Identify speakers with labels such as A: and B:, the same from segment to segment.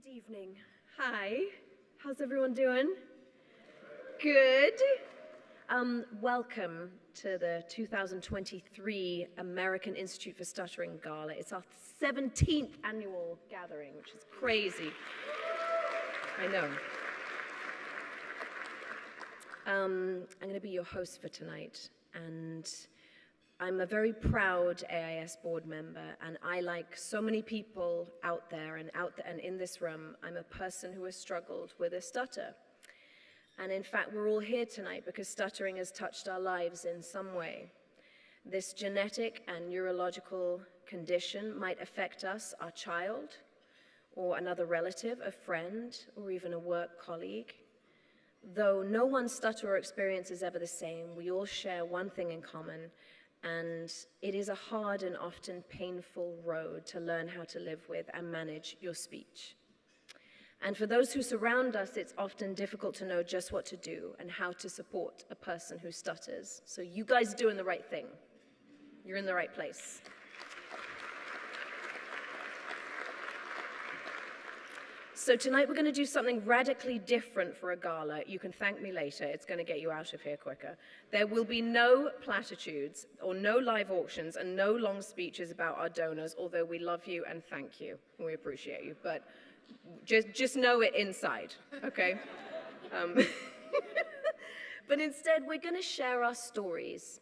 A: Good evening. Hi. How's everyone doing? Good. Welcome to the 2023 American Institute for Stuttering Gala. It's our 17th annual gathering, which is crazy. I know. I'm going to be your host for tonight, and I'm a very proud AIS board member, and I, like so many people out there and in this room, I'm a person who has struggled with a stutter. And in fact, we're all here tonight because stuttering has touched our lives in some way. This genetic and neurological condition might affect us, our child, or another relative, a friend, or even a work colleague. Though no one's stutter or experience is ever the same, we all share one thing in common, and it is a hard and often painful road to learn how to live with and manage your speech. And for those who surround us, it's often difficult to know just what to do and how to support a person who stutters. So you guys are doing the right thing. You're in the right place. So tonight we're going to do something radically different for a gala. You can thank me later. It's going to get you out of here quicker. There will be no platitudes or no live auctions and no long speeches about our donors, although we love you and thank you. We appreciate you. But just know it inside, okay? But instead, we're going to share our stories.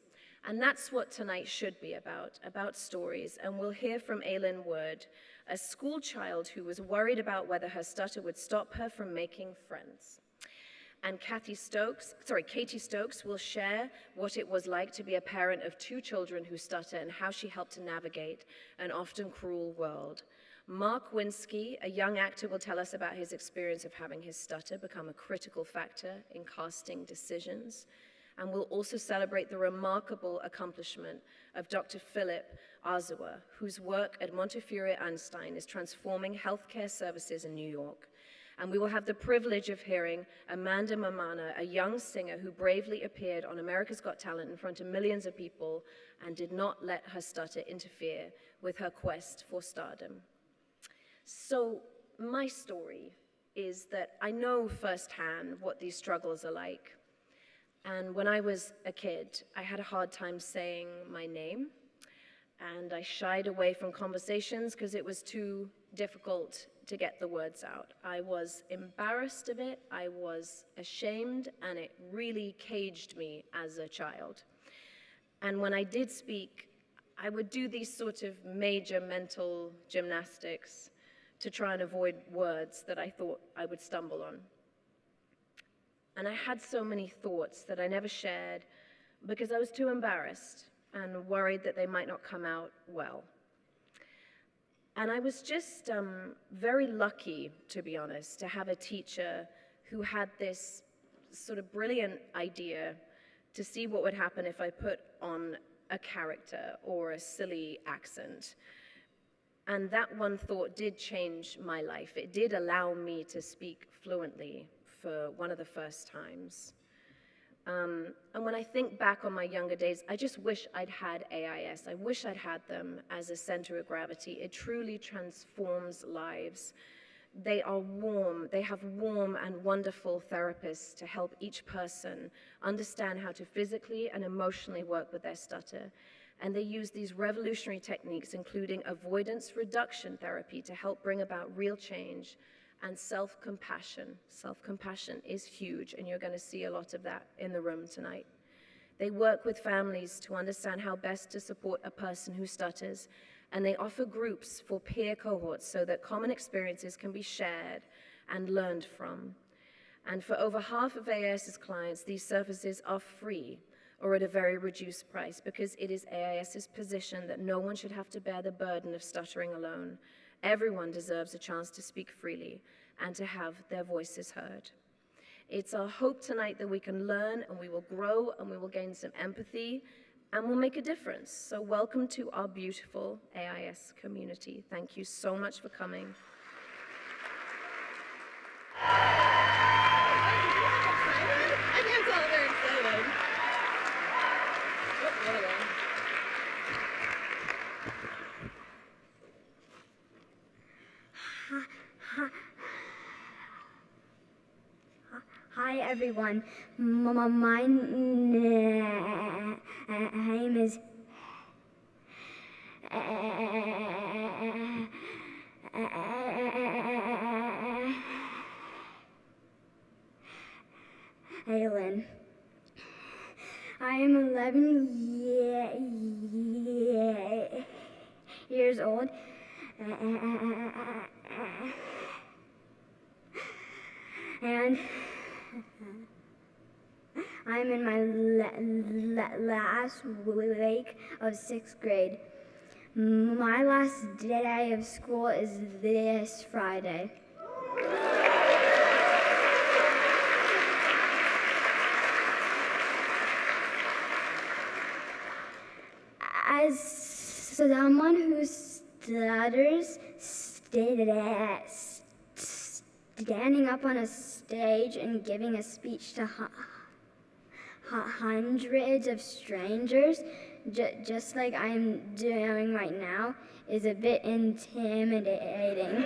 A: And that's what tonight should be about stories. And we'll hear from Aylin Wood, a school child who was worried about whether her stutter would stop her from making friends. And Katie Stokes will share what it was like to be a parent of two children who stutter and how she helped to navigate an often cruel world. Mark Winsky, a young actor, will tell us about his experience of having his stutter become a critical factor in casting decisions. And we'll also celebrate the remarkable accomplishment of Dr. Philip Azuwa, whose work at Montefiore Einstein is transforming healthcare services in New York. And we will have the privilege of hearing Amanda Mamana, a young singer who bravely appeared on America's Got Talent in front of millions of people and did not let her stutter interfere with her quest for stardom. So my story is that I know firsthand what these struggles are like. And when I was a kid, I had a hard time saying my name, and I shied away from conversations because it was too difficult to get the words out. I was embarrassed of it, I was ashamed, and it really caged me as a child. And when I did speak, I would do these sort of major mental gymnastics to try and avoid words that I thought I would stumble on. And I had so many thoughts that I never shared because I was too embarrassed and worried that they might not come out well. And I was just very lucky, to be honest, to have a teacher who had this sort of brilliant idea to see what would happen if I put on a character or a silly accent. And that one thought did change my life. It did allow me to speak fluently for one of the first times. And when I think back on my younger days, I just wish I'd had AIS. I wish I'd had them as a center of gravity. It truly transforms lives. They are warm. They have warm and wonderful therapists to help each person understand how to physically and emotionally work with their stutter. And they use these revolutionary techniques, including avoidance reduction therapy, to help bring about real change. And self-compassion. Self-compassion is huge, and you're going to see a lot of that in the room tonight. They work with families to understand how best to support a person who stutters, and they offer groups for peer cohorts so that common experiences can be shared and learned from. And for over half of AIS's clients, these services are free or at a very reduced price because it is AIS's position that no one should have to bear the burden of stuttering alone. Everyone deserves a chance to speak freely and to have their voices heard. It's our hope tonight that we can learn and we will grow and we will gain some empathy and we'll make a difference. So welcome to our beautiful AIS community. Thank you so much for coming. I can't tell they're excited.
B: everyone. My name is Aylin. I am 11 years old. And I'm in my last week of 6th grade. My last day of school is this Friday. As someone who stutters, standing up on a stage and giving a speech to hundreds of strangers, just like I'm doing right now, is a bit intimidating.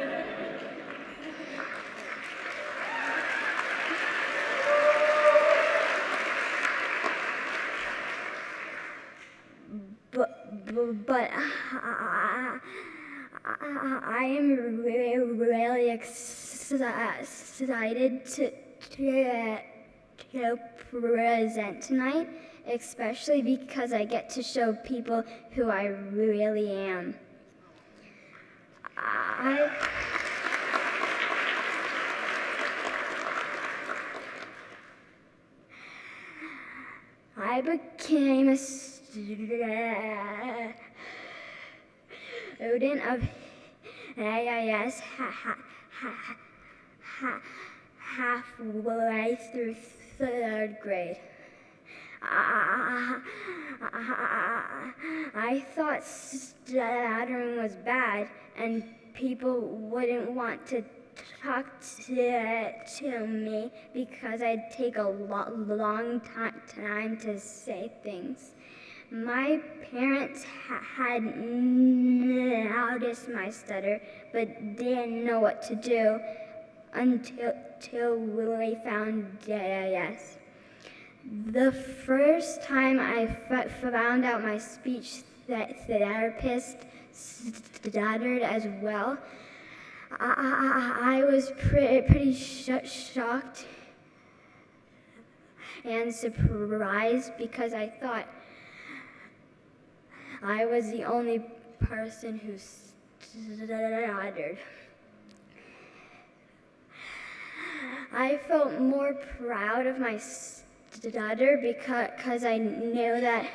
B: But I am really excited to present tonight, especially because I get to show people who I really am. I became a student of AIS halfway through 3rd grade. I thought stuttering was bad and people wouldn't want to talk to me because I'd take a long time to say things. My parents had noticed my stutter, but didn't know what to do until we found AIS. The first time I found out my speech therapist stuttered as well, I was pretty shocked and surprised because I thought I was the only person who stuttered. I felt more proud of my stutter because I knew that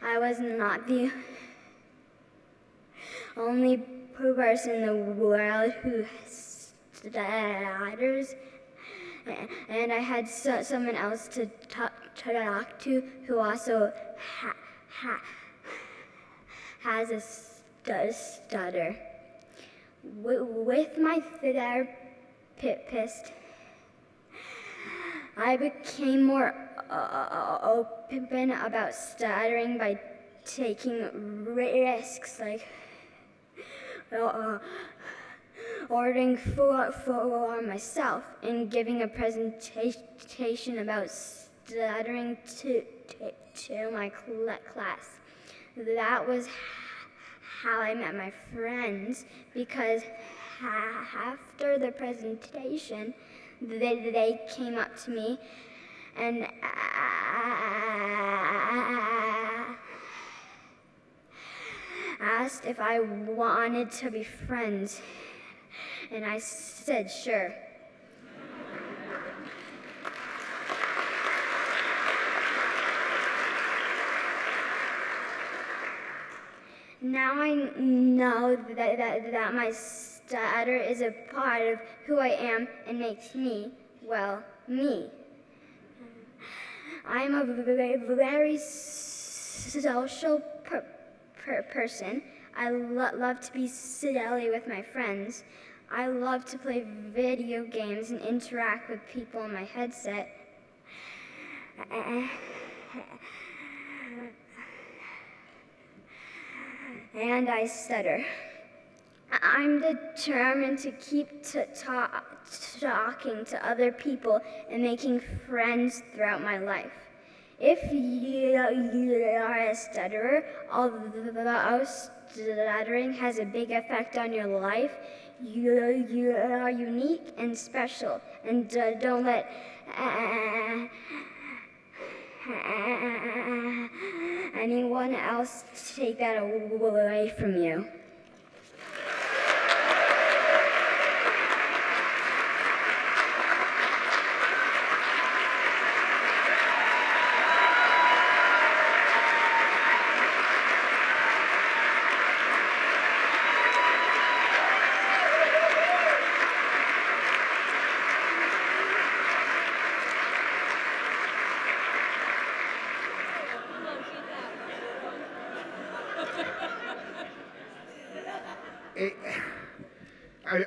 B: I was not the only person in the world who stutters, and I had someone else to talk to who also has a stutter. With my therapist, I became more open about stuttering by taking risks, like ordering food for myself and giving a presentation about stuttering to my class. That was how I met my friends, because after the presentation, they came up to me and asked if I wanted to be friends, and I said sure. Now I know that my stutter is a part of who I am and makes me, well, me. I'm a very social person. I love to be silly with my friends. I love to play video games and interact with people on my headset. And I stutter. I'm determined to keep talking to other people and making friends throughout my life. If you are a stutterer, although stuttering has a big effect on your life, you are unique and special, and don't let anyone else take that away from you.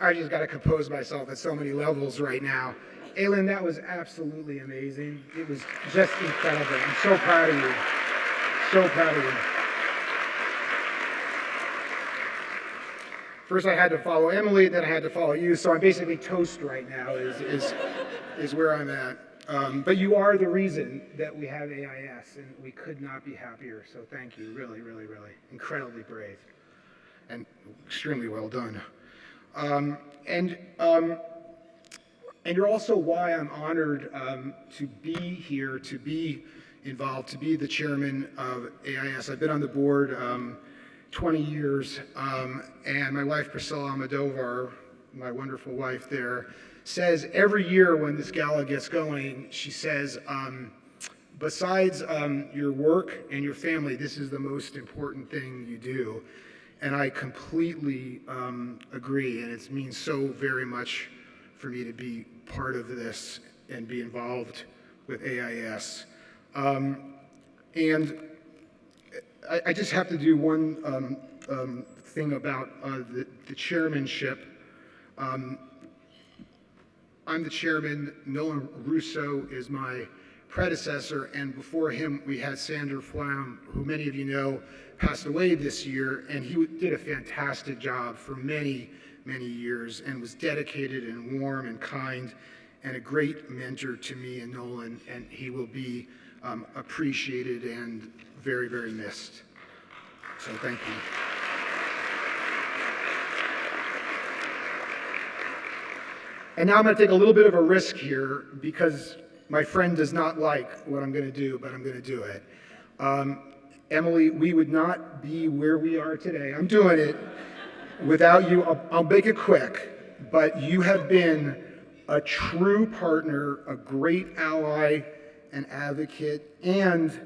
C: I just got to compose myself at so many levels right now. Aylin, that was absolutely amazing. It was just incredible. I'm so proud of you. So proud of you. First I had to follow Emily, then I had to follow you, so I'm basically toast right now is where I'm at. But you are the reason that we have AIS, and we could not be happier, so thank you. Really, really, really. Incredibly brave and extremely well done. And you're also why I'm honored to be here, to be involved, to be the chairman of AIS. I've been on the board 20 years, and my wife Priscilla Almodovar, my wonderful wife there, says every year when this gala gets going, she says, besides your work and your family, this is the most important thing you do. And I completely agree, and it means so very much for me to be part of this and be involved with AIS. And I just have to do one thing about the chairmanship. I'm the chairman, Nolan Russo is my predecessor, and before him we had Sander Flam, who many of you know passed away this year, and he did a fantastic job for many, many years and was dedicated and warm and kind and a great mentor to me and Nolan, and he will be appreciated and very, very missed. So thank you. And now I'm going to take a little bit of a risk here because my friend does not like what I'm going to do, but I'm going to do it. Emily, we would not be where we are today. I'm doing it without you. I'll make it quick, but you have been a true partner, a great ally, an advocate, and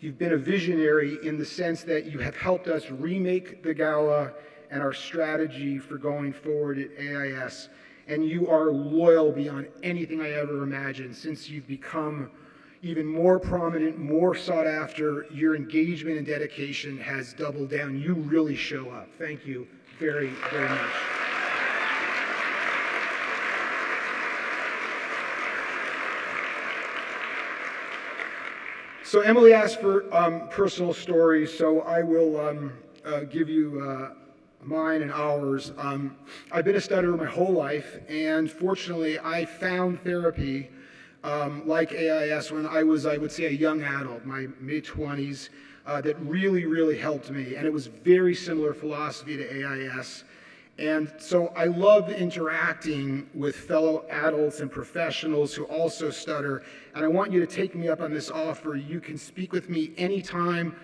C: you've been a visionary in the sense that you have helped us remake the gala and our strategy for going forward at AIS. And you are loyal beyond anything I ever imagined. Since you've become even more prominent, more sought after, your engagement and dedication has doubled down. You really show up. Thank you very, very much. So Emily asked for personal stories, so I will give you mine and ours. I've been a stutterer my whole life, and fortunately I found therapy like AIS when I was, I would say, a young adult, my mid-20s, that really, really helped me. And it was very similar philosophy to AIS. And so I love interacting with fellow adults and professionals who also stutter. And I want you to take me up on this offer. You can speak with me anytime.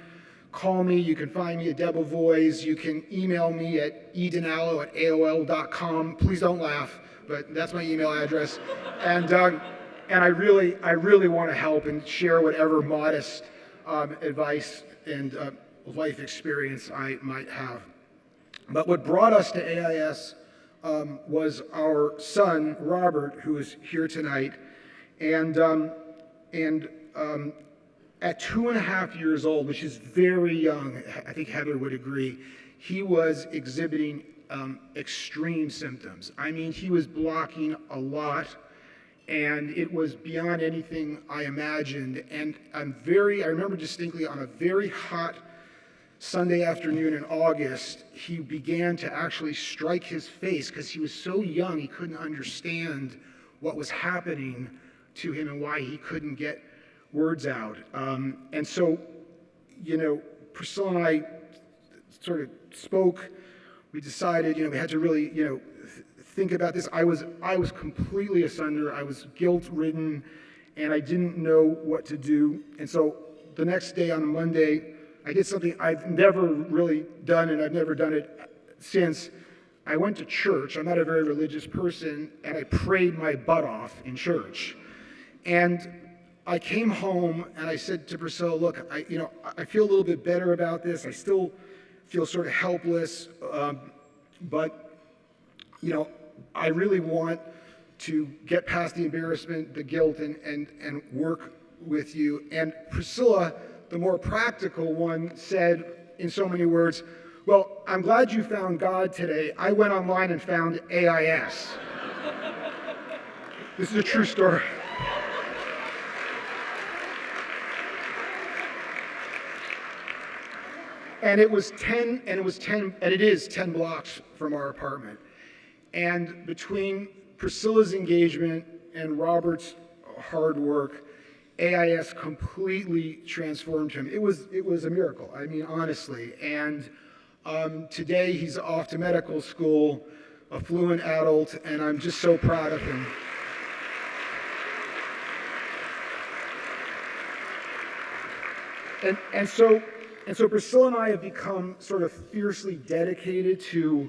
C: Call me. You can find me at Debevoise. You can email me at edinallo@aol.com. Please don't laugh, but that's my email address. And I really want to help and share whatever modest advice and life experience I might have. But what brought us to AIS was our son, Robert, who is here tonight. And at 2.5 years old, which is very young, I think Heather would agree, he was exhibiting extreme symptoms. I mean, he was blocking a lot, and it was beyond anything I imagined. And I remember distinctly on a very hot Sunday afternoon in August, he began to actually strike his face because he was so young he couldn't understand what was happening to him and why he couldn't get words out. And so, Priscilla and I sort of spoke. We decided, we had to really, think about this. I was completely asunder. I was guilt-ridden, and I didn't know what to do. And so the next day on a Monday, I did something I've never really done, and I've never done it since. I went to church. I'm not a very religious person, and I prayed my butt off in church. And I came home and I said to Priscilla, look, I feel a little bit better about this. I still feel sort of helpless, but I really want to get past the embarrassment, the guilt, and work with you. And Priscilla, the more practical one, said in so many words, well, I'm glad you found God today. I went online and found AIS. This is a true story. And it is 10 blocks from our apartment. And between Priscilla's engagement and Robert's hard work, AIS completely transformed him. It was a miracle, I mean, honestly. And today he's off to medical school, a fluent adult, and I'm just so proud of him. And so Priscilla and I have become sort of fiercely dedicated to,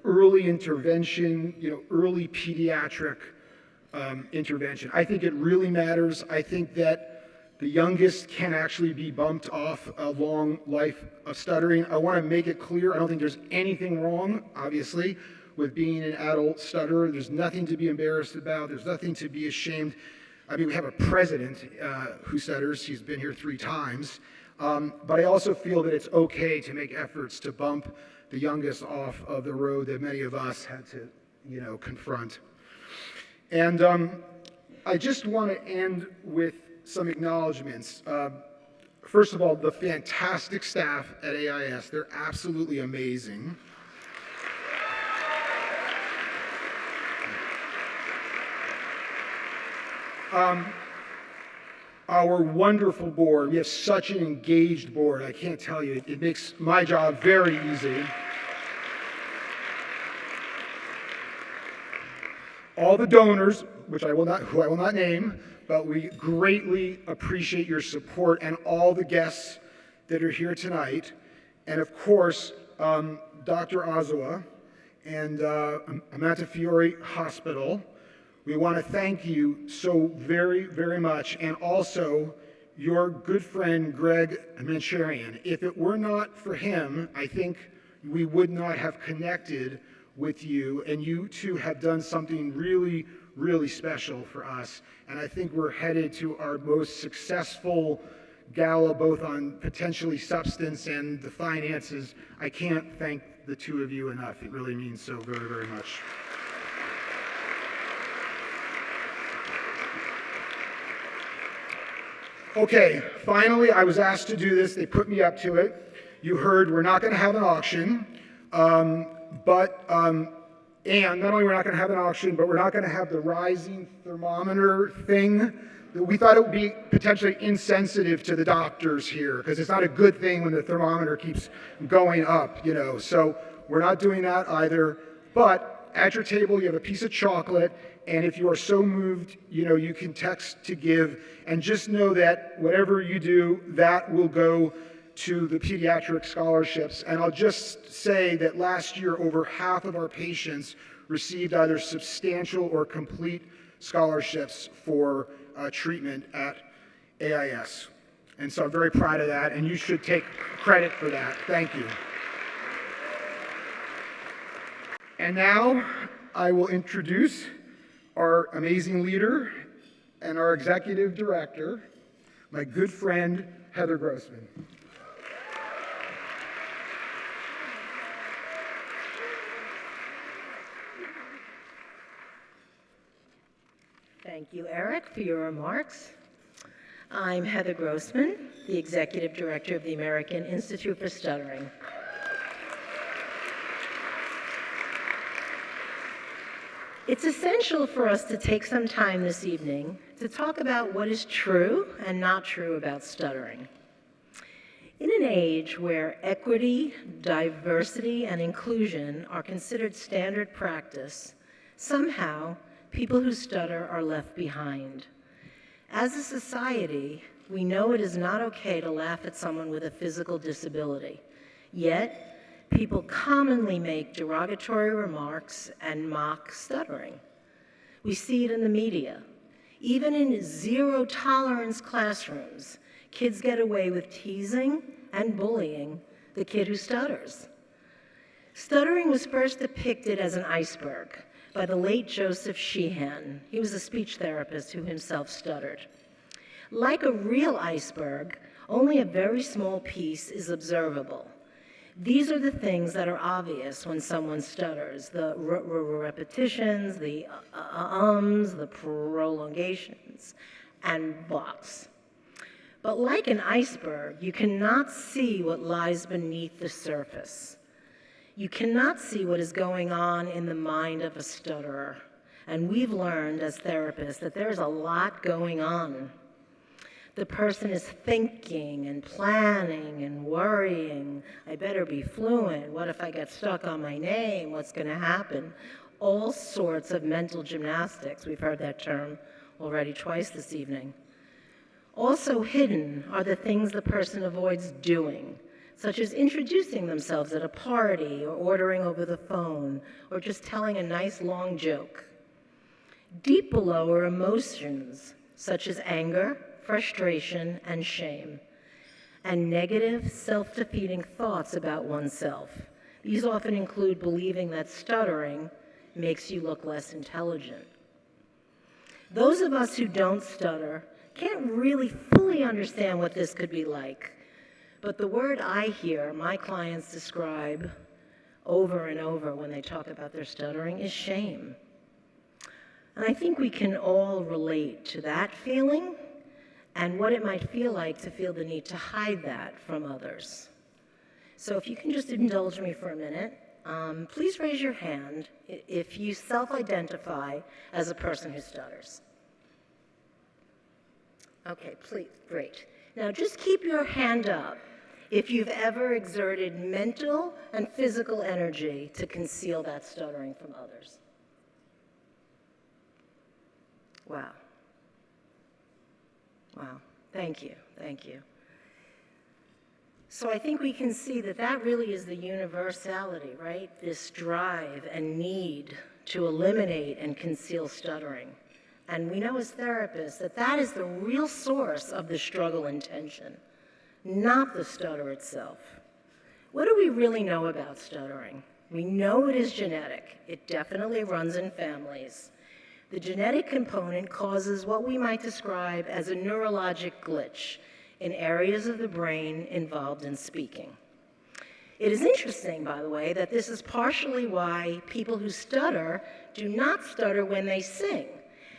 C: early intervention, early pediatric intervention. I think it really matters. I think that the youngest can actually be bumped off a long life of stuttering. I want to make it clear, I don't think there's anything wrong, obviously, with being an adult stutterer. There's nothing to be embarrassed about. There's nothing to be ashamed. I mean, we have a president who stutters. He's been here 3 times. But I also feel that it's okay to make efforts to bump the youngest off of the road that many of us had to, confront. And I just want to end with some acknowledgments. First of all, the fantastic staff at AIS, they're absolutely amazing. Our wonderful board, we have such an engaged board, I can't tell you, it makes my job very easy. All the donors, who I will not name, but we greatly appreciate your support, and all the guests that are here tonight. And of course, Dr. Ozawa and Montefiore Hospital. We want to thank you so very, very much, and also your good friend, Greg Mancharian. If it were not for him, I think we would not have connected with you, and you two have done something really, really special for us. And I think we're headed to our most successful gala, both on potentially substance and the finances. I can't thank the two of you enough. It really means so very, very much. Okay, finally, I was asked to do this. They put me up to it. You heard we're not going to have an auction, and not only we're not going to have an auction, but we're not going to have the rising thermometer thing. We thought it would be potentially insensitive to the doctors here, because it's not a good thing when the thermometer keeps going up, So we're not doing that either. But at your table, you have a piece of chocolate, and if you are so moved, you can text to give. And just know that whatever you do, that will go to the pediatric scholarships. And I'll just say that last year, over half of our patients received either substantial or complete scholarships for treatment at AIS. And so I'm very proud of that, and you should take credit for that. Thank you. And now I will introduce our amazing leader and our executive director, my good friend, Heather Grossman.
D: Thank you, Eric, for your remarks. I'm Heather Grossman, the Executive Director of the American Institute for Stuttering. It's essential for us to take some time this evening to talk about what is true and not true about stuttering. In an age where equity, diversity, and inclusion are considered standard practice, somehow people who stutter are left behind. As a society, we know it is not okay to laugh at someone with a physical disability. Yet, people commonly make derogatory remarks and mock stuttering. We see it in the media. Even in zero-tolerance classrooms, kids get away with teasing and bullying the kid who stutters. Stuttering was first depicted as an iceberg by the late Joseph Sheehan. He was a speech therapist who himself stuttered. Like a real iceberg, only a very small piece is observable. These are the things that are obvious when someone stutters: the repetitions, the ums, the prolongations, and blocks. But like an iceberg, you cannot see what lies beneath the surface. You cannot see what is going on in the mind of a stutterer. And we've learned as therapists that there's a lot going on. The person is thinking and planning and worrying. I better be fluent. What if I get stuck on my name? What's going to happen? All sorts of mental gymnastics. We've heard that term already twice this evening. Also hidden are the things the person avoids doing, such as introducing themselves at a party or ordering over the phone or just telling a nice long joke. Deep below are emotions such as anger, frustration, and shame, and negative, self-defeating thoughts about oneself. These often include believing that stuttering makes you look less intelligent. Those of us who don't stutter can't really fully understand what this could be like, but the word I hear my clients describe over and over when they talk about their stuttering is shame. And I think we can all relate to that feeling and what it might feel like to feel the need to hide that from others. So if you can just indulge me for a minute, please raise your hand if you self-identify as a person who stutters. Okay, please, great. Now just keep your hand up if you've ever exerted mental and physical energy to conceal that stuttering from others. Wow. Wow, thank you, thank you. So I think we can see that that really is the universality, right? This drive and need to eliminate and conceal stuttering. And we know as therapists that that is the real source of the struggle and tension, not the stutter itself. What do we really know about stuttering? We know it is genetic. It definitely runs in families. The genetic component causes what we might describe as a neurologic glitch in areas of the brain involved in speaking. It is interesting, by the way, that this is partially why people who stutter do not stutter when they sing,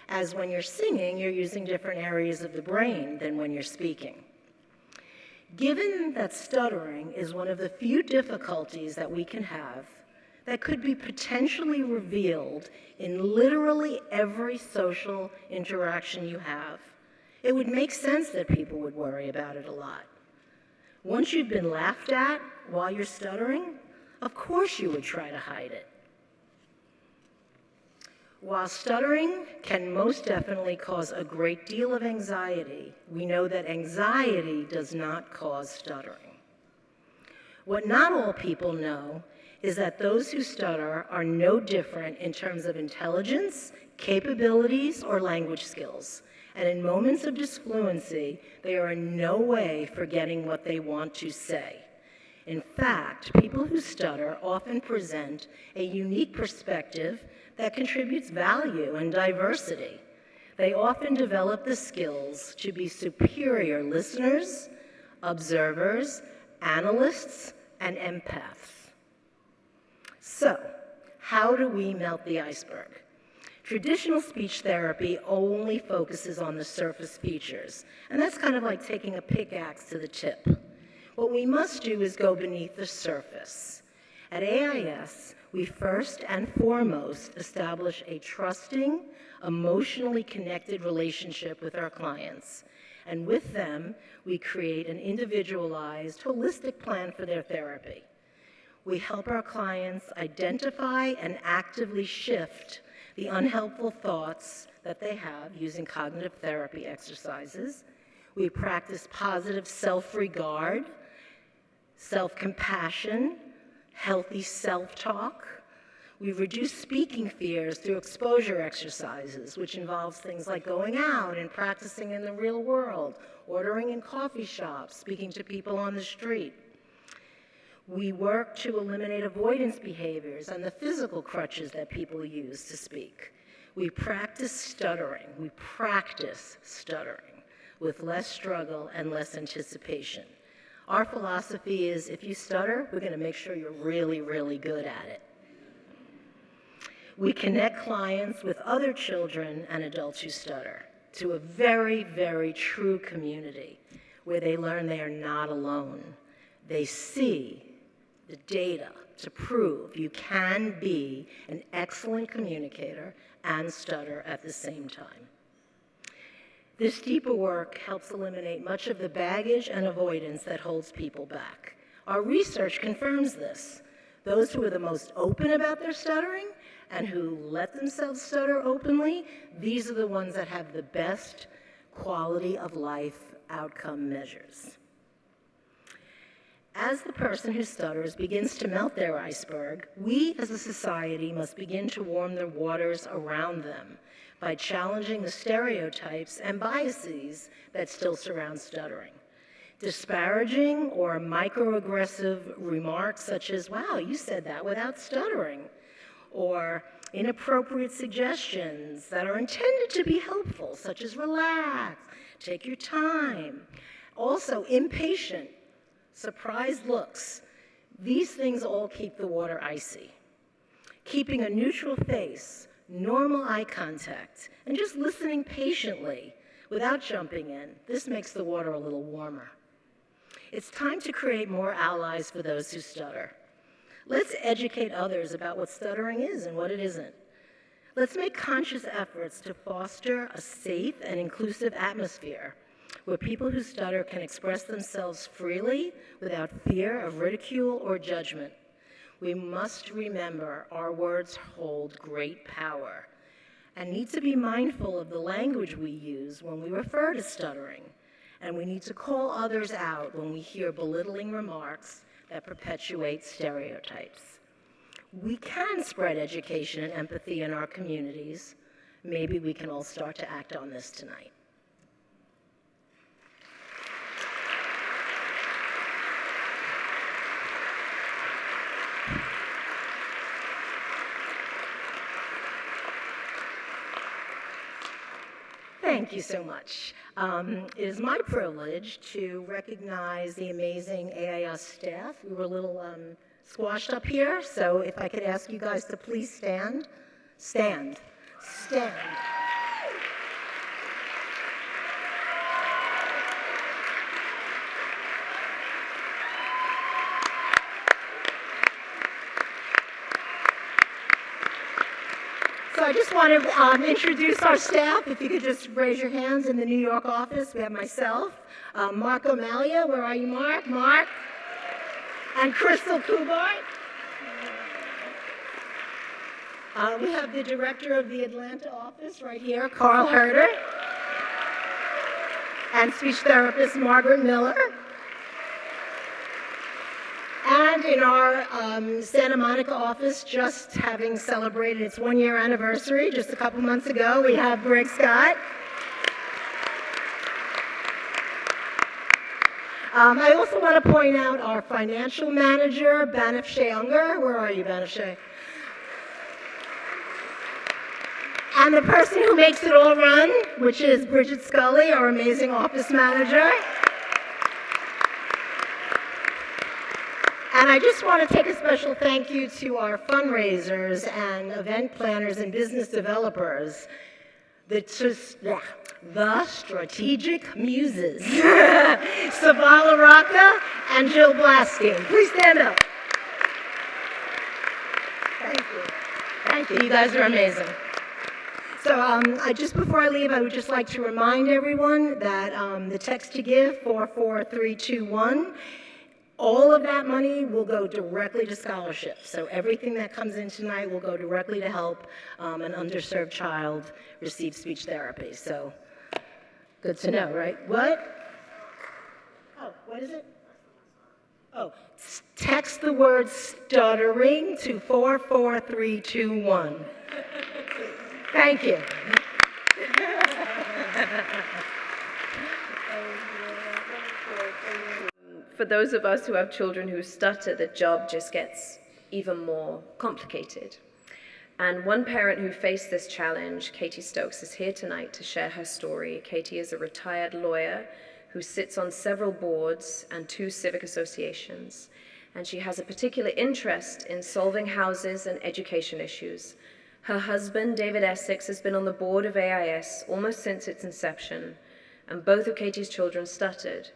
D: as when you're singing, you're using different areas of the brain than when you're speaking. Given that stuttering is one of the few difficulties that we can have that could be potentially revealed in literally every social interaction you have, it would make sense that people would worry about it a lot. Once you've been laughed at while you're stuttering, of course you would try to hide it. While stuttering can most definitely cause a great deal of anxiety, we know that anxiety does not cause stuttering. What not all people know is that those who stutter are no different in terms of intelligence, capabilities, or language skills. And in moments of disfluency, they are in no way forgetting what they want to say. In fact, people who stutter often present a unique perspective that contributes value and diversity. They often develop the skills to be superior listeners, observers, analysts, and empaths. So, how do we melt the iceberg? Traditional speech therapy only focuses on the surface features, and that's kind of like taking a pickaxe to the tip. What we must do is go beneath the surface. At AIS, we first and foremost establish a trusting, emotionally connected relationship with our clients. And with them, we create an individualized, holistic plan for their therapy. We help our clients identify and actively shift the unhelpful thoughts that they have using cognitive therapy exercises. We practice positive self-regard, self-compassion, healthy self-talk. We reduce speaking fears through exposure exercises, which involves things like going out and practicing in the real world, ordering in coffee shops, speaking to people on the street. We work to eliminate avoidance behaviors and the physical crutches that people use to speak. We practice stuttering with less struggle and less anticipation. Our philosophy is if you stutter, we're going to make sure you're really, really good at it. We connect clients with other children and adults who stutter to a very, very true community where they learn they are not alone. They see the data to prove you can be an excellent communicator and stutter at the same time. This deeper work helps eliminate much of the baggage and avoidance that holds people back. Our research confirms this. Those who are the most open about their stuttering and who let themselves stutter openly, these are the ones that have the best quality of life outcome measures. As the person who stutters begins to melt their iceberg, we as a society must begin to warm the waters around them by challenging the stereotypes and biases that still surround stuttering. Disparaging or microaggressive remarks such as, wow, you said that without stuttering, or inappropriate suggestions that are intended to be helpful, such as relax, take your time. Also, impatient, surprised looks. These things all keep the water icy. Keeping a neutral face, normal eye contact, and just listening patiently without jumping in, this makes the water a little warmer. It's time to create more allies for those who stutter. Let's educate others about what stuttering is and what it isn't. Let's make conscious efforts to foster a safe and inclusive atmosphere where people who stutter can express themselves freely without fear of ridicule or judgment. We must remember our words hold great power and need to be mindful of the language we use when we refer to stuttering. And we need to call others out when we hear belittling remarks that perpetuate stereotypes. We can spread education and empathy in our communities. Maybe we can all start to act on this tonight. Thank you so much. It is my privilege to recognize the amazing AIS staff. We were a little squashed up here, so if I could ask you guys to please stand. Stand. Stand. So I just want to introduce our staff. If you could just raise your hands in the New York office. We have myself, Mark O'Malia. Where are you, Mark? Mark. And Crystal Kubart. We have the director of the Atlanta office right here, Carl Herder. And speech therapist, Margaret Miller. And in our Santa Monica office, just having celebrated its 1-year anniversary just a couple months ago, we have Greg Scott. I also want to point out our financial manager, Banafshe Unger. Where are you, Banafshe? And the person who makes it all run, which is Bridget Scully, our amazing office manager. And I just want to take a special thank you to our fundraisers and event planners and business developers, the strategic muses, Savala Rocca and Jill Blasking. Please stand up. Thank you. Thank you. You guys are amazing. So just before I leave, I would just like to remind everyone that the text to give, 44321, all of that money will go directly to scholarships. So everything that comes in tonight will go directly to help an underserved child receive speech therapy. So good to know, right? What? Oh, what is it? Oh, text the word stuttering to 44321. Thank you.
A: For those of us who have children who stutter, the job just gets even more complicated. And one parent who faced this challenge, Katie Stokes, is here tonight to share her story. Katie is a retired lawyer who sits on several boards and 2 civic associations. And she has a particular interest in solving houses and education issues. Her husband, David Essex, has been on the board of AIS almost since its inception, and both of Katie's children stuttered.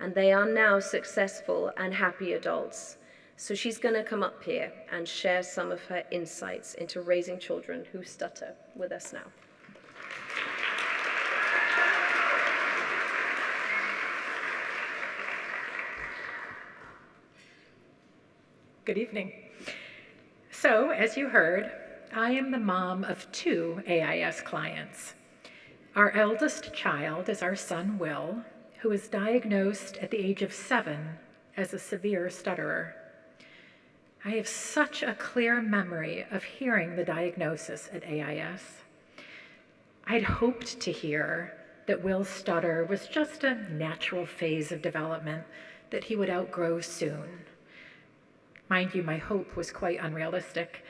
A: And they are now successful and happy adults. So she's going to come up here and share some of her insights into raising children who stutter with us now.
E: Good evening. So, as you heard, I am the mom of 2 AIS clients. Our eldest child is our son, Will, who was diagnosed at the age of 7 as a severe stutterer. I have such a clear memory of hearing the diagnosis at AIS. I'd hoped to hear that Will's stutter was just a natural phase of development that he would outgrow soon. Mind you, my hope was quite unrealistic.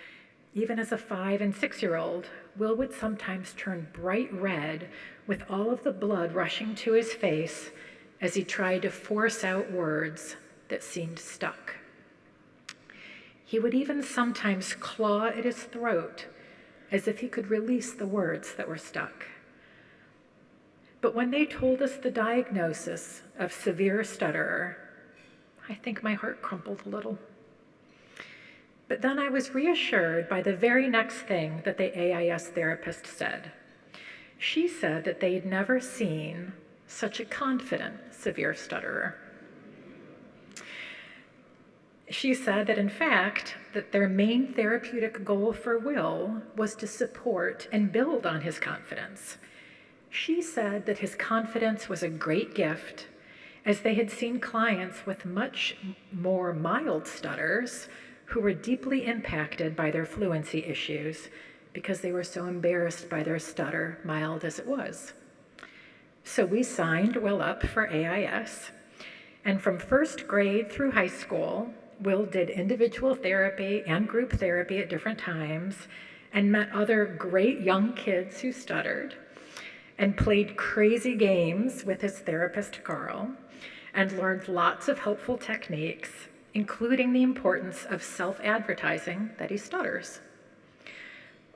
E: Even as a 5- and 6-year-old, Will would sometimes turn bright red with all of the blood rushing to his face as he tried to force out words that seemed stuck. He would even sometimes claw at his throat as if he could release the words that were stuck. But when they told us the diagnosis of severe stutterer, I think my heart crumpled a little. But then I was reassured by the very next thing that the AIS therapist said. She said that they'd never seen such a confident severe stutterer. She said that, in fact, that their main therapeutic goal for Will was to support and build on his confidence. She said that his confidence was a great gift, as they had seen clients with much more mild stutters who were deeply impacted by their fluency issues because they were so embarrassed by their stutter, mild as it was. So we signed Will up for AIS, and from 1st grade through high school, Will did individual therapy and group therapy at different times and met other great young kids who stuttered and played crazy games with his therapist, Carl, and learned lots of helpful techniques, including the importance of self-advertising that he stutters.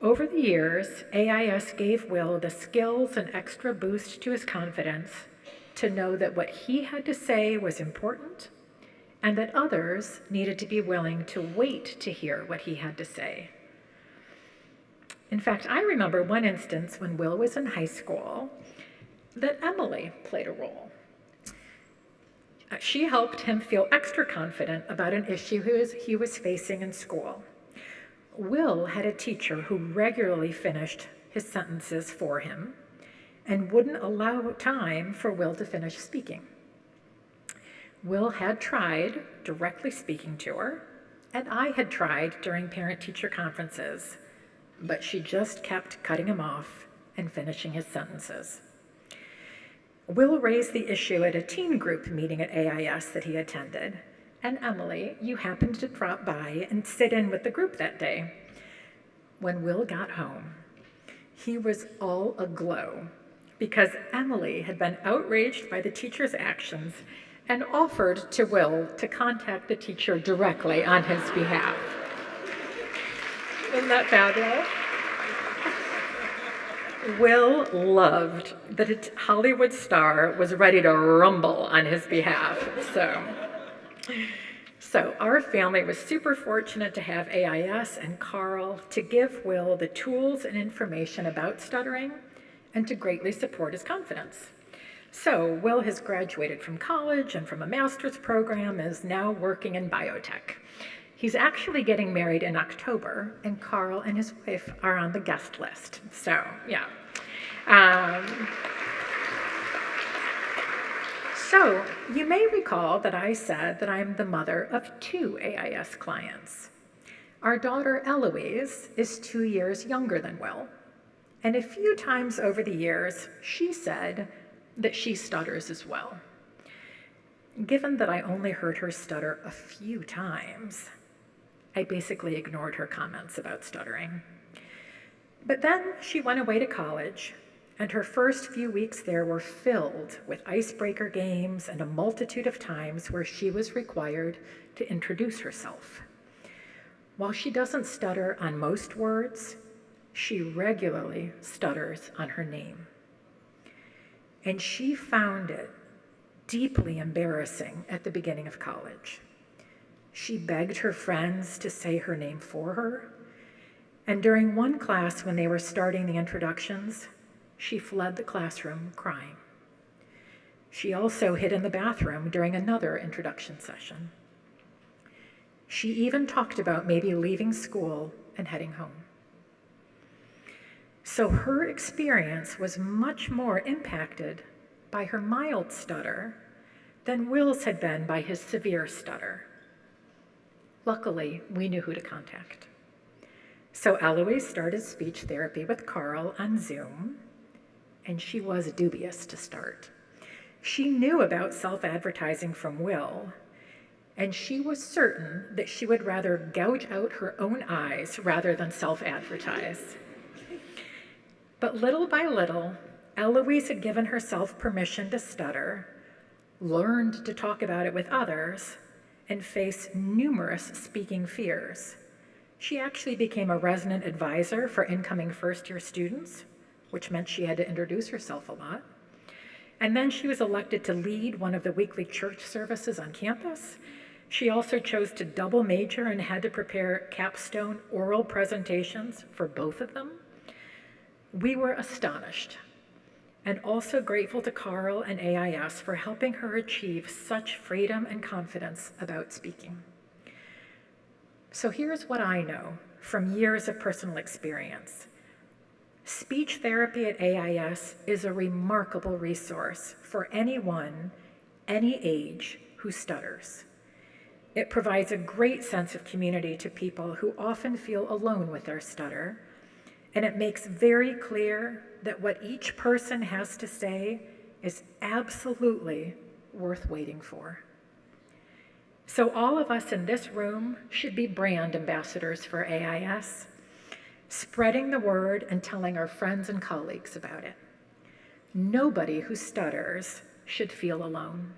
E: Over the years, AIS gave Will the skills and extra boost to his confidence to know that what he had to say was important and that others needed to be willing to wait to hear what he had to say. In fact, I remember one instance when Will was in high school that Emily played a role. She helped him feel extra confident about an issue he was facing in school. Will had a teacher who regularly finished his sentences for him and wouldn't allow time for Will to finish speaking. Will had tried directly speaking to her, and I had tried during parent-teacher conferences, but she just kept cutting him off and finishing his sentences. Will raised the issue at a teen group meeting at AIS that he attended, and Emily, you happened to drop by and sit in with the group that day. When Will got home, he was all aglow because Emily had been outraged by the teacher's actions and offered to Will to contact the teacher directly on his behalf. Isn't that fabulous? Will loved that a Hollywood star was ready to rumble on his behalf. So our family was super fortunate to have AIS and Carl to give Will the tools and information about stuttering and to greatly support his confidence. So Will has graduated from college and from a master's program, is now working in biotech. He's actually getting married in October, and Carl and his wife are on the guest list. So, yeah. So you may recall that I said that I'm the mother of 2 AIS clients. Our daughter Eloise is 2 years younger than Will, and a few times over the years, she said that she stutters as well. Given that I only heard her stutter a few times, I basically ignored her comments about stuttering. But then she went away to college, and her first few weeks there were filled with icebreaker games and a multitude of times where she was required to introduce herself. While she doesn't stutter on most words, she regularly stutters on her name. And she found it deeply embarrassing at the beginning of college. She begged her friends to say her name for her, and during one class when they were starting the introductions, she fled the classroom crying. She also hid in the bathroom during another introduction session. She even talked about maybe leaving school and heading home. So her experience was much more impacted by her mild stutter than Will's had been by his severe stutter. Luckily, we knew who to contact. So Eloise started speech therapy with Carl on Zoom, and she was dubious to start. She knew about self-advertising from Will, and she was certain that she would rather gouge out her own eyes rather than self-advertise. But little by little, Eloise had given herself permission to stutter, learned to talk about it with others, and face numerous speaking fears. She actually became a resident advisor for incoming first-year students, which meant she had to introduce herself a lot. And then she was elected to lead one of the weekly church services on campus. She also chose to double major and had to prepare capstone oral presentations for both of them. We were astonished and also grateful to Carl and AIS for helping her achieve such freedom and confidence about speaking. So here's what I know from years of personal experience. Speech therapy at AIS is a remarkable resource for anyone, any age, who stutters. It provides a great sense of community to people who often feel alone with their stutter, and it makes very clear that what each person has to say is absolutely worth waiting for. So all of us in this room should be brand ambassadors for AIS, spreading the word and telling our friends and colleagues about it. Nobody who stutters should feel alone.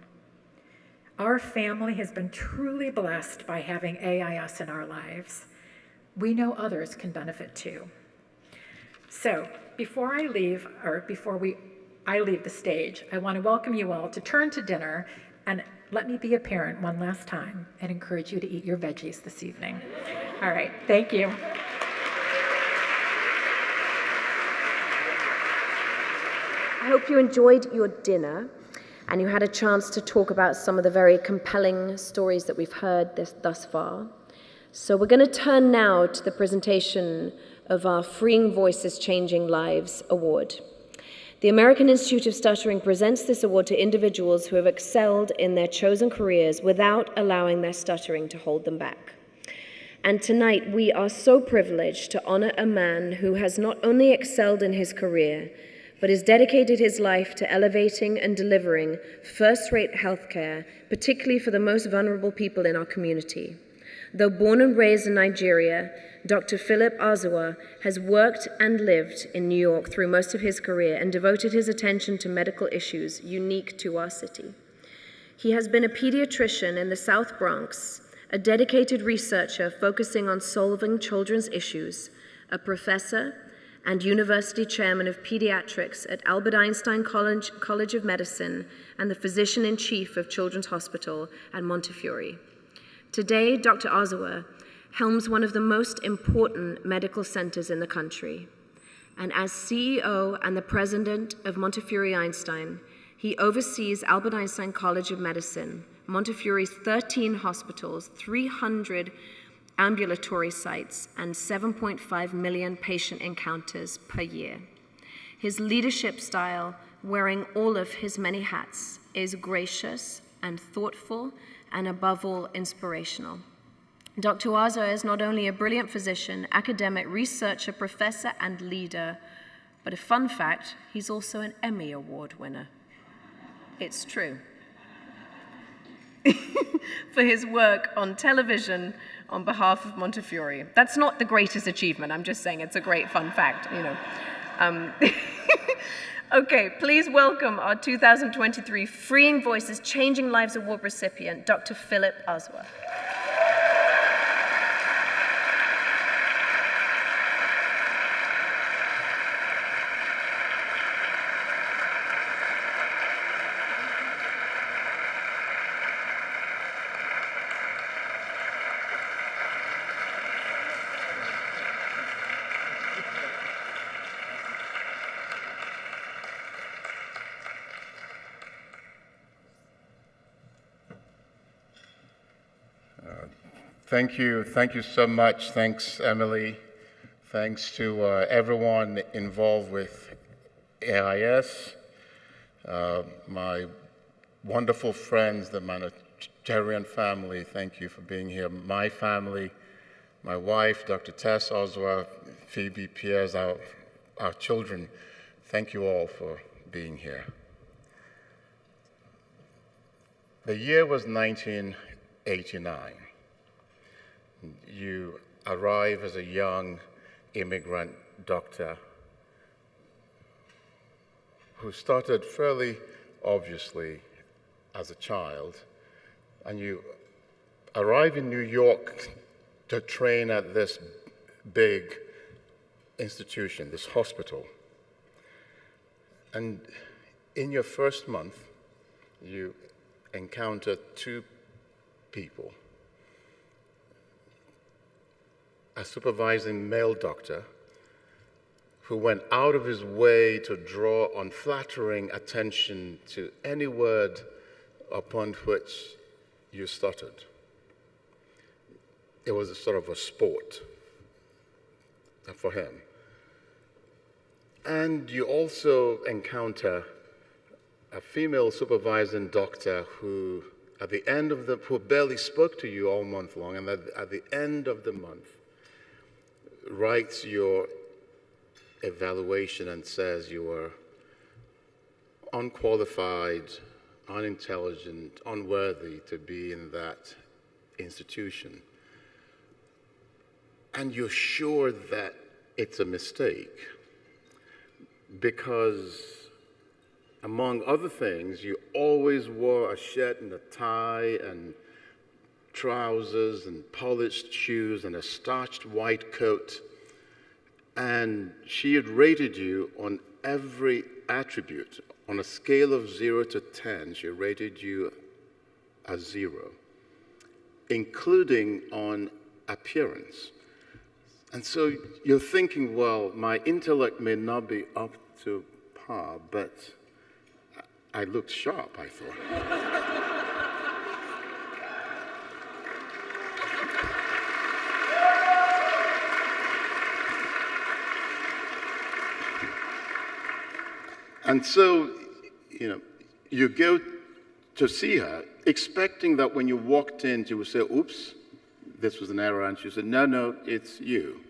E: Our family has been truly blessed by having AIS in our lives. We know others can benefit too. So before I leave the stage, I want to welcome you all to turn to dinner, and let me be a parent one last time and encourage you to eat your veggies this evening. All right, thank you.
A: I hope you enjoyed your dinner and you had a chance to talk about some of the very compelling stories that we've heard thus far. So we're going to turn now to the presentation of our Freeing Voices Changing Lives Award. The American Institute of Stuttering presents this award to individuals who have excelled in their chosen careers without allowing their stuttering to hold them back. And tonight we are so privileged to honor a man who has not only excelled in his career, but has dedicated his life to elevating and delivering first-rate healthcare, particularly for the most vulnerable people in our community. Though born and raised in Nigeria, Dr. Philip Azua has worked and lived in New York through most of his career and devoted his attention to medical issues unique to our city. He has been a pediatrician in the South Bronx, a dedicated researcher focusing on solving children's issues, a professor and university chairman of pediatrics at Albert Einstein College of Medicine, and the physician-in-chief of Children's Hospital at Montefiore. Today, Dr. Ozawa helms one of the most important medical centers in the country. And as CEO and the president of Montefiore Einstein, he oversees Albert Einstein College of Medicine, Montefiore's 13 hospitals, 300 ambulatory sites, and 7.5 million patient encounters per year. His leadership style, wearing all of his many hats, is gracious and thoughtful and above all inspirational. Dr. Ozawa is not only a brilliant physician, academic, researcher, professor, and leader, but a fun fact, he's also an Emmy Award winner. It's true. For his work on television on behalf of Montefiore. That's not the greatest achievement, I'm just saying it's a great fun fact, you know. Okay, please welcome our 2023 Freeing Voices, Changing Lives Award recipient, Dr. Philip Ozawa.
F: Thank you so much. Thanks, Emily. Thanks to everyone involved with AIS, my wonderful friends, the Managerian family, thank you for being here. My family, my wife, Dr. Tess Ozawa, Phoebe Piers, our children, thank you all for being here. The year was 1989. You arrive as a young immigrant doctor who started fairly obviously as a child, and you arrive in New York to train at this big institution, this hospital. And in your first month, you encounter two people. A supervising male doctor who went out of his way to draw unflattering attention to any word upon which you stuttered. It was a sort of a sport for him. And you also encounter a female supervising doctor who, at the end of who barely spoke to you all month long, and at the end of the month, writes your evaluation and says you were unqualified, unintelligent, unworthy to be in that institution. And you're sure that it's a mistake because, among other things, you always wore a shirt and a tie and trousers and polished shoes and a starched white coat, and she had rated you on every attribute. On a scale of 0 to 10, she rated you a 0, including on appearance. And so you're thinking, well, my intellect may not be up to par, but I looked sharp, I thought. And so, you go to see her, expecting that when you walked in, she would say, oops, this was an error. And she said, no, it's you.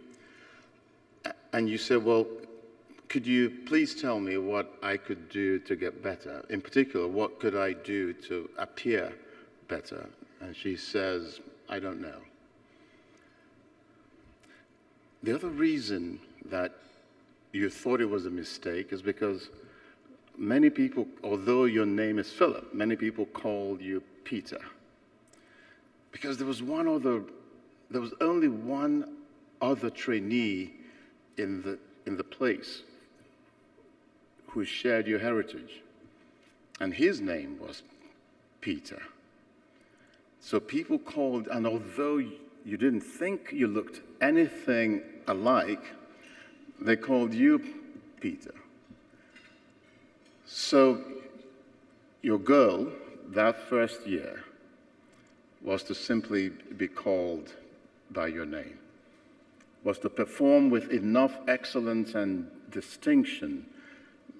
F: And you said, well, could you please tell me what I could do to get better? In particular, what could I do to appear better? And she says, I don't know. The other reason that you thought it was a mistake is because many people, although your name is Philip, many people call you Peter. Because there was only one other trainee in the place who shared your heritage, and his name was Peter. So people called, and although you didn't think you looked anything alike, they called you Peter. So your goal that first year was to simply be called by your name, was to perform with enough excellence and distinction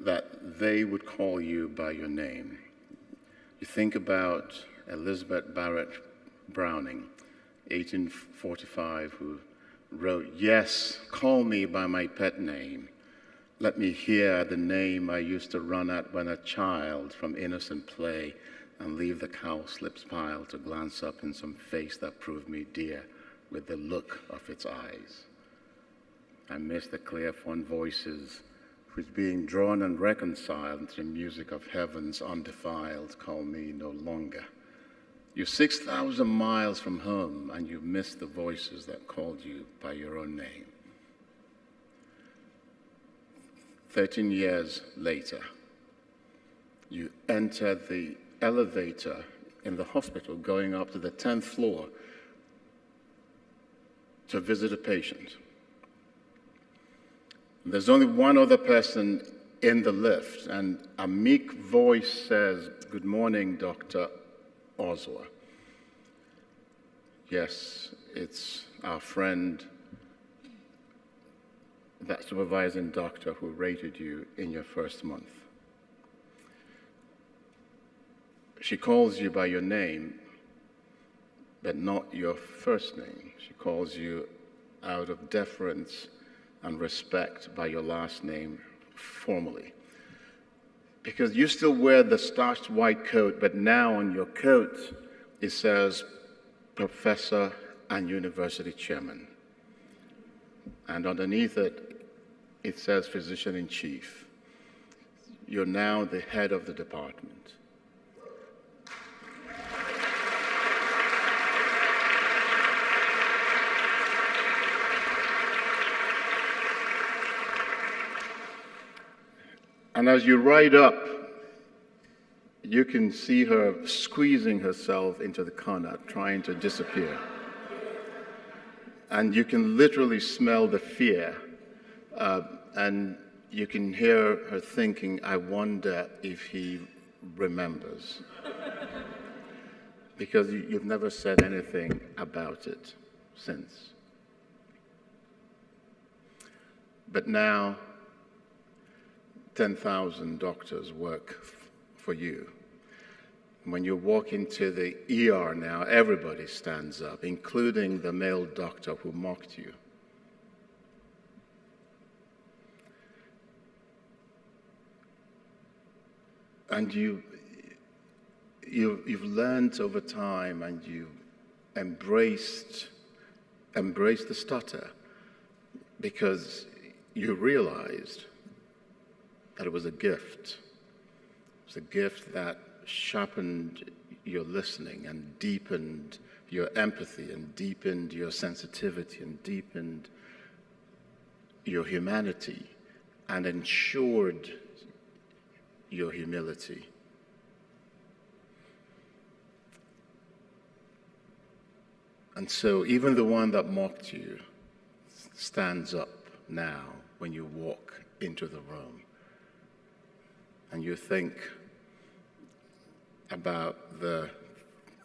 F: that they would call you by your name. You think about Elizabeth Barrett Browning, 1845, who wrote, "Yes, call me by my pet name. Let me hear the name I used to run at when a child from innocent play and leave the cowslip's pile to glance up in some face that proved me dear with the look of its eyes. I miss the clear fond voices whose being drawn and reconciled to the music of heavens undefiled call me no longer. You're 6,000 miles from home and you miss the voices that called you by your own name." 13 years later, you enter the elevator in the hospital going up to the 10th floor to visit a patient. There's only one other person in the lift, and a meek voice says, "Good morning, Dr. Osler." Yes, it's our friend, that supervising doctor who rated you in your first month. She calls you by your name, but not your first name. She calls you out of deference and respect by your last name formally. Because you still wear the starched white coat, but now on your coat it says Professor and University Chairman. And underneath it, it says Physician-in-Chief. You're now the head of the department. And as you ride up, you can see her squeezing herself into the corner, trying to disappear. And you can literally smell the fear. And you can hear her thinking, "I wonder if he remembers." Because you've never said anything about it since. But now, 10,000 doctors work for you. When you walk into the ER now, everybody stands up, including the male doctor who mocked you. And you've learned over time, and you embraced the stutter, because you realized that it was a gift. It was a gift that sharpened your listening and deepened your empathy and deepened your sensitivity and deepened your humanity and ensured your humility. And so even the one that mocked you stands up now when you walk into the room. And you think about the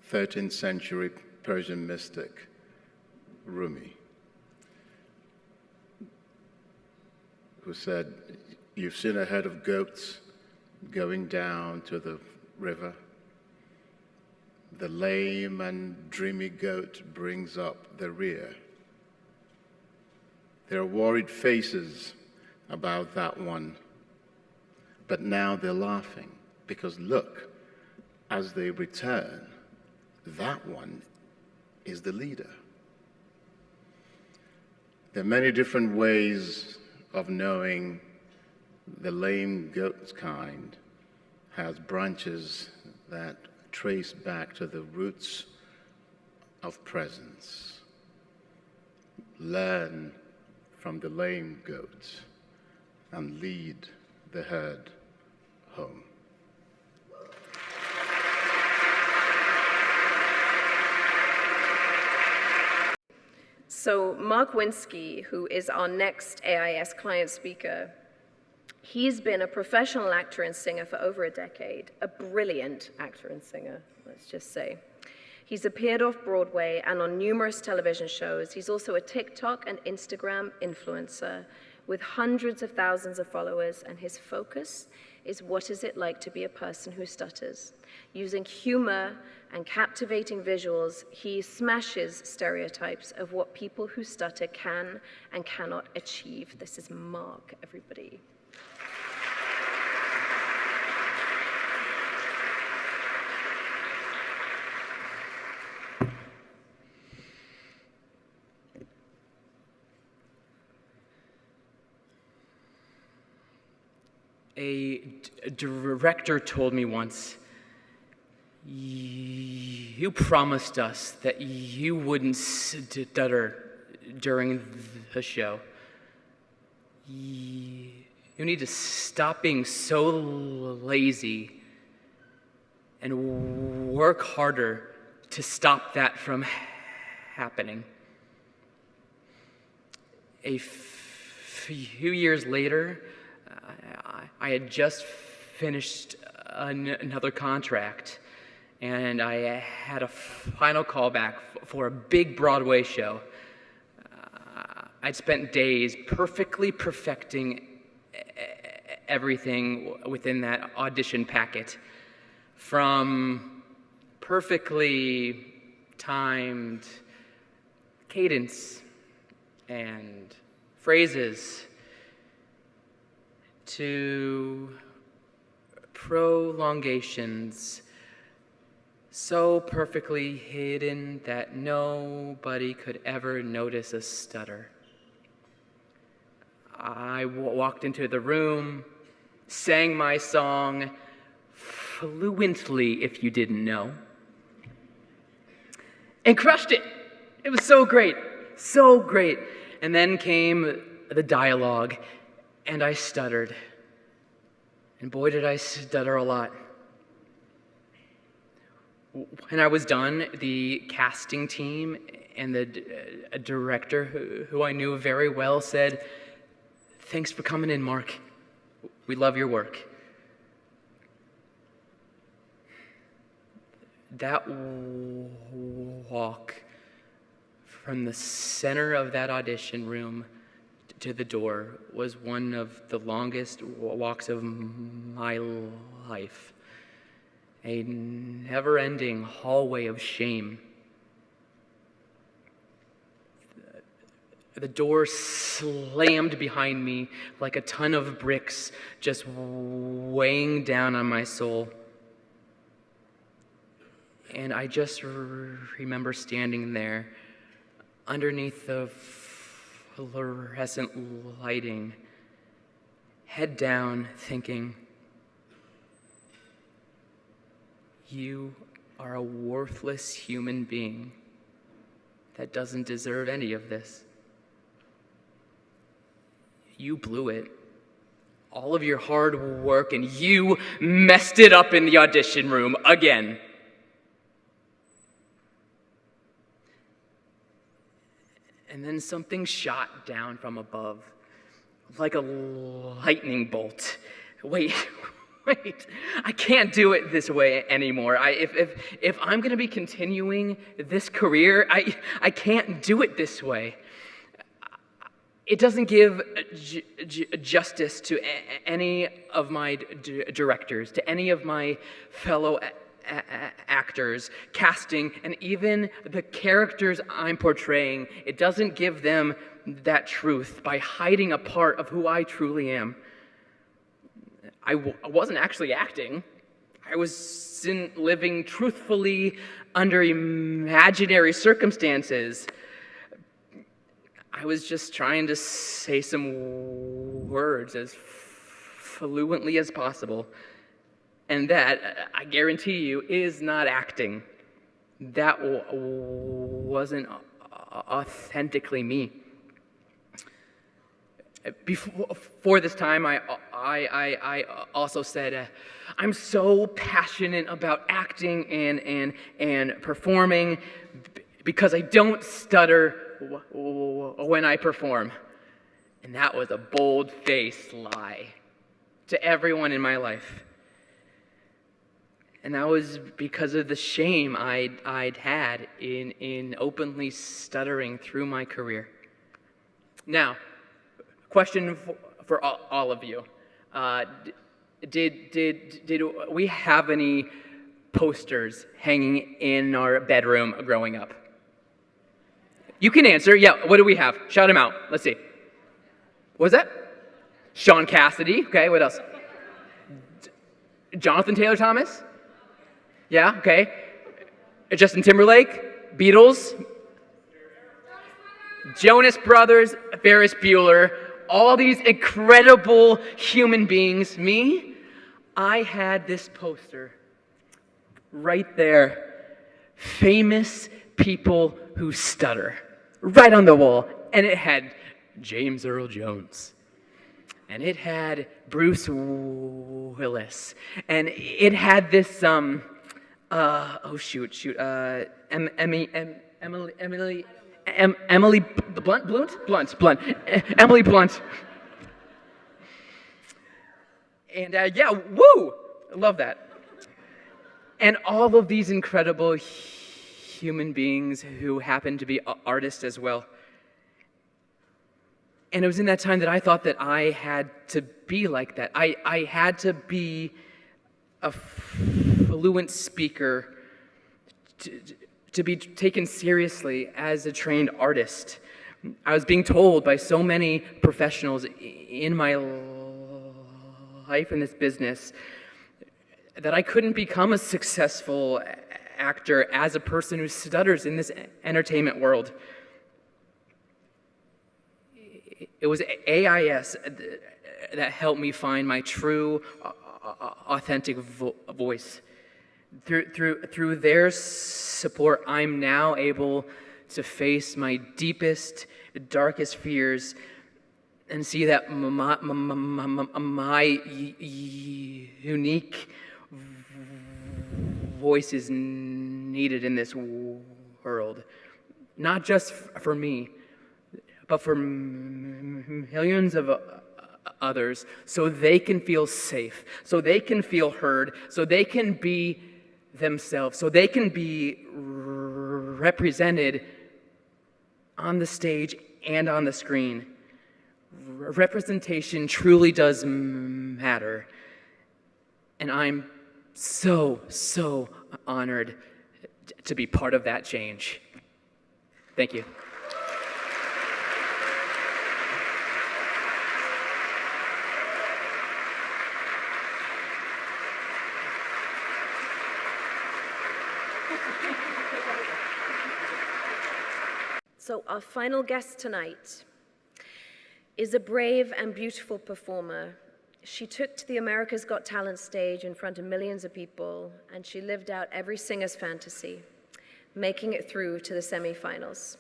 F: 13th century Persian mystic, Rumi, who said, "You've seen a herd of goats going down to the river. The lame and dreamy goat brings up the rear. There are worried faces about that one, but now they're laughing because look, as they return, that one is the leader." There are many different ways of knowing The lame goat's kind has branches that trace back to the roots of presence. Learn from the lame goats and lead the herd home.
A: So Mark Winsky, who is our next AIS client speaker, he's been a professional actor and singer for over a decade, a brilliant actor and singer, let's just say. He's appeared off-Broadway and on numerous television shows. He's also a TikTok and Instagram influencer with hundreds of thousands of followers, and his focus is what is it like to be a person who stutters. Using humor and captivating visuals, he smashes stereotypes of what people who stutter can and cannot achieve. This is Mark, everybody.
G: A director told me once, "You promised us that you wouldn't stutter during the show. You need to stop being so lazy and work harder to stop that from happening." A few years later, I had just finished another contract, and I had a final callback for a big Broadway show. I'd spent days perfectly perfecting everything within that audition packet, from perfectly timed cadence and phrases to prolongations so perfectly hidden that nobody could ever notice a stutter. I walked into the room, sang my song fluently, if you didn't know, and crushed it. It was so great, so great. And then came the dialogue, and I stuttered. And boy, did I stutter a lot. When I was done, the casting team and the director, who I knew very well, said, "Thanks for coming in, Mark. We love your work." That walk from the center of that audition room to the door was one of the longest walks of my life. A never-ending hallway of shame. The door slammed behind me like a ton of bricks, just weighing down on my soul. And I just remember standing there underneath the fluorescent lighting, head down, thinking, you are a worthless human being that doesn't deserve any of this. You blew it. All of your hard work, and you messed it up in the audition room again. And then something shot down from above, like a lightning bolt. Wait, I can't do it this way anymore. If I'm going to be continuing this career, I can't do it this way. It doesn't give justice to any of my directors, to any of my fellow actors, casting, and even the characters I'm portraying. It doesn't give them that truth by hiding a part of who I truly am. I wasn't actually acting. I was living truthfully under imaginary circumstances. I was just trying to say some words as fluently as possible. And that, I guarantee you, is not acting. That wasn't authentically me. Before this time, I also said, I'm so passionate about acting and performing because I don't stutter when I perform. And that was a bold-faced lie to everyone in my life. And that was because of the shame I'd had in openly stuttering through my career. Now, question for all of you. Did we have any posters hanging in our bedroom growing up? You can answer. Yeah, what do we have? Shout them out. Let's see. What was that? Sean Cassidy. Okay, what else? Jonathan Taylor Thomas? Yeah, okay. Justin Timberlake? Beatles? Jonas Brothers, Ferris Bueller, all these incredible human beings. Me, I had this poster right there. Famous people who stutter. Right on the wall. And it had James Earl Jones. And it had Bruce Willis. And it had this, Emily Blunt. Emily Blunt. And yeah, woo! Love that. And all of these incredible human beings who happen to be artists as well. And it was in that time that I thought that I had to be like that. I had to be a fluent speaker to be taken seriously as a trained artist. I was being told by so many professionals in my life in this business that I couldn't become a successful actor as a person who stutters in this entertainment world. It was AIS that helped me find my true, authentic voice. Through their support, I'm now able to face my deepest, darkest fears and see that my unique voice is needed in this world. Not just for me, but for millions of others, so they can feel safe, so they can feel heard, so they can be themselves, so they can be represented on the stage and on the screen. Representation truly does matter. And I'm so honored to be part of that change. Thank you.
A: So our final guest tonight is a brave and beautiful performer. She took to the America's Got Talent stage in front of millions of people, and she lived out every singer's fantasy, making it through to the semifinals.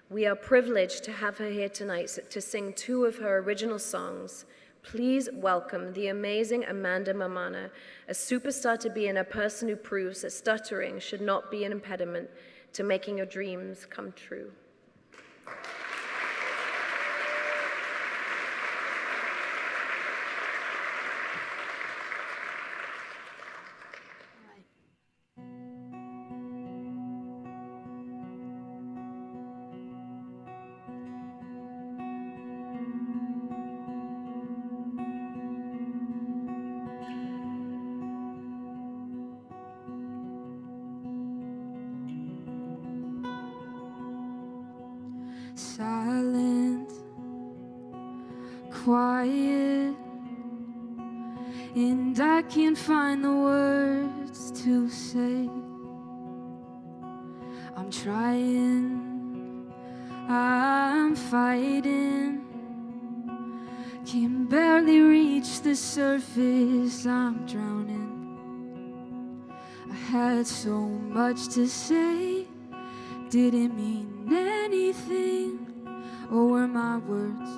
A: We are privileged to have her here tonight to sing two of her original songs. Please welcome the amazing Amanda Mamana, a superstar to be and a person who proves that stuttering should not be an impediment to making your dreams come true.
H: Silent, quiet, and I can't find the words to say. I'm trying, I'm fighting, can barely read reach the surface, I'm drowning. I had so much to say, didn't mean anything. Or were my words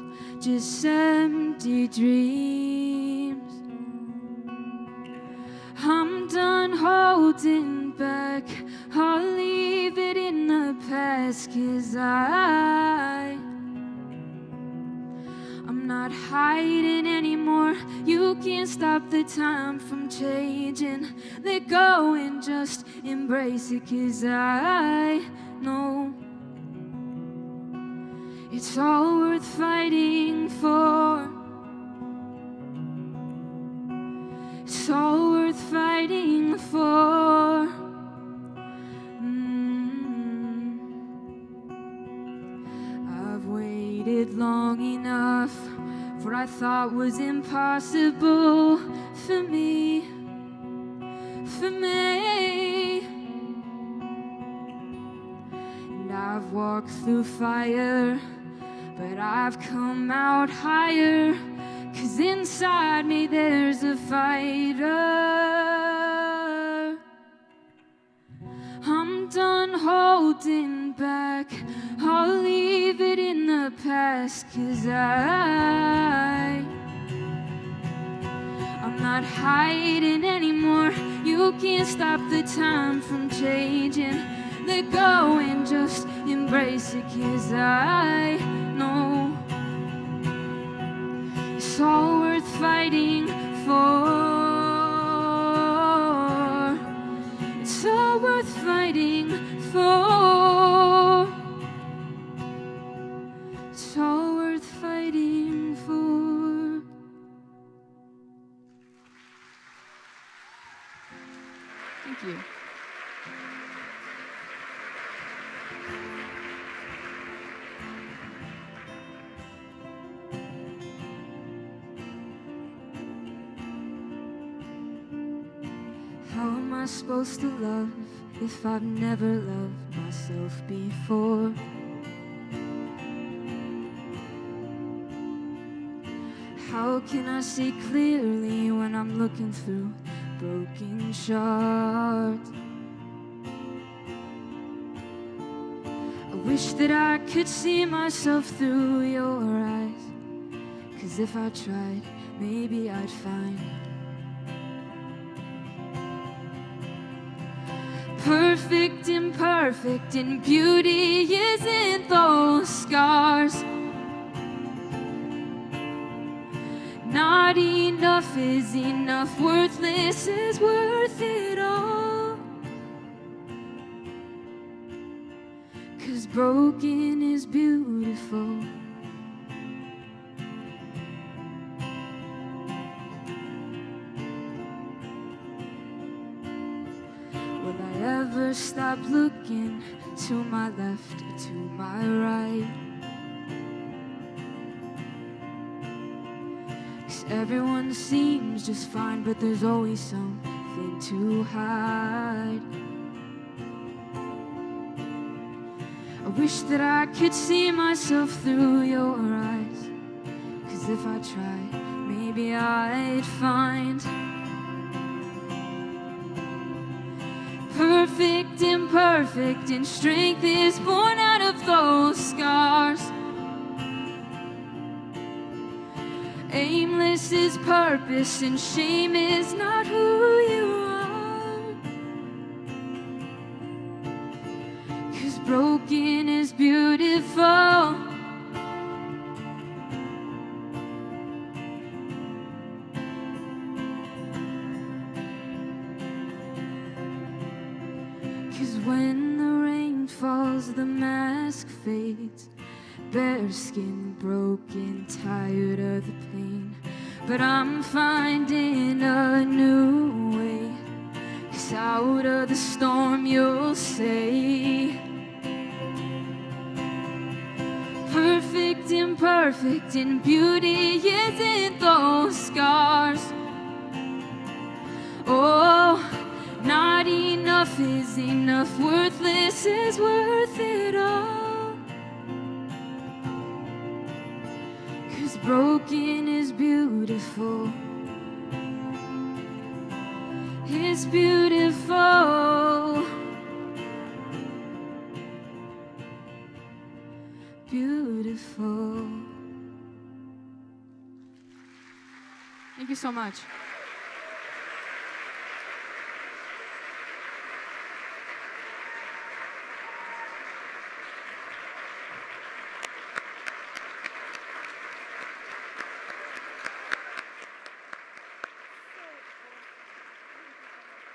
H: just empty dreams? I'm done holding back, I'll leave it in the past, 'cause I'm not hiding anymore. You can't stop the time from changing. Let go and just embrace it, 'cause I know it's all worth fighting for. It's all worth fighting for. I've waited long enough for what I thought was impossible for me, for me. And I've walked through fire, but I've come out higher, 'cause inside me there's a fighter. I'm done holding back, I'll leave it in the past, 'cause I'm not hiding anymore. You can't stop the time from changing. Let go and just embrace it, 'cause I know it's all worth fighting for. It's all worth fighting for. It's all worth fighting for. Thank you. How am I supposed to love if I've never loved myself before? How can I see clearly when I'm looking through broken shards? I wish that I could see myself through your eyes, 'cause if I tried, maybe I'd find perfect, imperfect, and beauty isn't those scars. Not enough is enough, worthless is worth it all. 'Cause broken is beautiful. Will I ever stop looking to my left or to my right? 'Cause everyone seems just fine, but there's always something to hide. I wish that I could see myself through your eyes, 'cause if I tried, maybe I'd find perfect, imperfect, and strength is born out of those scars. Aimless is purpose, and shame is not who you are. 'Cause broken is beautiful. When the rain falls, the mask fades. Bare skin, broken, tired of the pain. But I'm finding a new way. 'Cause out of the storm you'll say, perfect, imperfect, and beauty isn't those scars. Oh, not enough is enough, worthless is worth it all. 'Cause broken is beautiful. is beautiful. Beautiful. Thank you so much.